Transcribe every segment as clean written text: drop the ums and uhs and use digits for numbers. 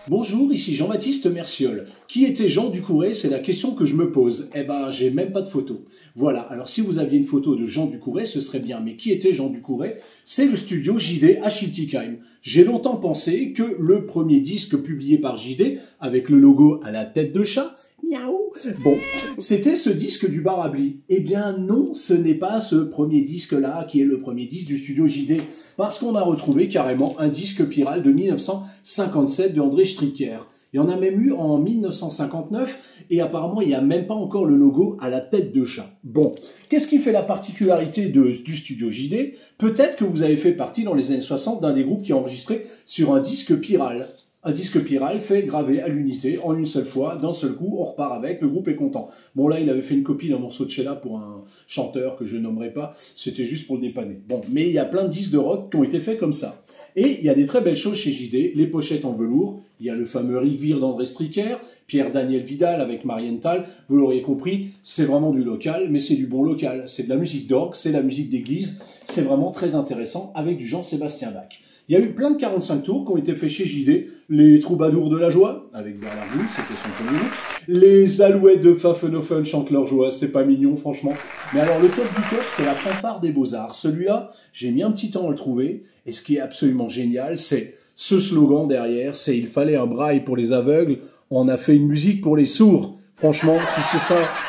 Bonjour, ici Jean-Baptiste Merciol. Qui était Jean Ducouret? C'est la question que je me pose. Eh ben, j'ai même pas de photo. Voilà, alors si vous aviez une photo de Jean Ducouret, ce serait bien. Mais qui était Jean Ducouret? C'est le studio JD à Schiltigheim. J'ai longtemps pensé que le premier disque publié par JD, avec le logo à la tête de chat, miaou, bon, c'était ce disque du Barabli. Eh bien non, ce n'est pas ce premier disque-là qui est le premier disque du studio JD, parce qu'on a retrouvé carrément un disque Piral de 1957 de André Stricker. Il y en a même eu en 1959, et apparemment il n'y a même pas encore le logo à la tête de chat. Bon, qu'est-ce qui fait la particularité du studio JD? Peut-être que vous avez fait partie dans les années 60 d'un des groupes qui a enregistré sur un disque Piral. Un disque Piral fait graver à l'unité en une seule fois, d'un seul coup, on repart avec, le groupe est content. Bon là, il avait fait une copie d'un morceau de Sheila pour un chanteur que je nommerai pas, c'était juste pour le dépanner. Bon, mais il y a plein de disques de rock qui ont été faits comme ça. Et il y a des très belles choses chez JD, les pochettes en velours, il y a le fameux Rigvir d'André Stricker, Pierre-Daniel Vidal avec Marienthal, vous l'auriez compris, c'est vraiment du local, mais c'est du bon local, c'est de la musique d'orgue, c'est de la musique d'église, c'est vraiment très intéressant avec du Jean-Sébastien Bach. Il y a eu plein de 45 tours qui ont été faits chez JD, les Troubadours de la Joie, avec Bernard Goul, c'était son premier nom, les Alouettes de Pfaffenhoffen chantent leur joie, c'est pas mignon franchement, mais alors le top du top, c'est la fanfare des Beaux-Arts. Celui-là, j'ai mis un petit temps à le trouver, et ce qui est absolument génial, c'est ce slogan derrière, c'est « Il fallait un braille pour les aveugles, on a fait une musique pour les sourds ». Franchement, si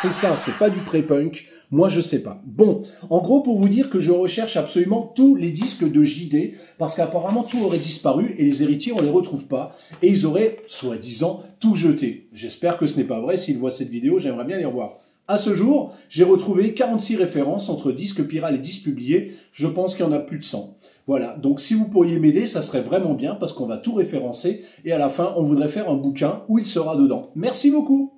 c'est ça, c'est pas du pré-punk, moi je sais pas. Bon, en gros pour vous dire que je recherche absolument tous les disques de JD, parce qu'apparemment tout aurait disparu et les héritiers on les retrouve pas, et ils auraient, soi-disant, tout jeté. J'espère que ce n'est pas vrai, s'ils voient cette vidéo, j'aimerais bien les revoir. À ce jour, j'ai retrouvé 46 références entre disques Piral et disques publiés, je pense qu'il y en a plus de 100. Voilà, donc si vous pourriez m'aider, ça serait vraiment bien, parce qu'on va tout référencer, et à la fin, on voudrait faire un bouquin où il sera dedans. Merci beaucoup!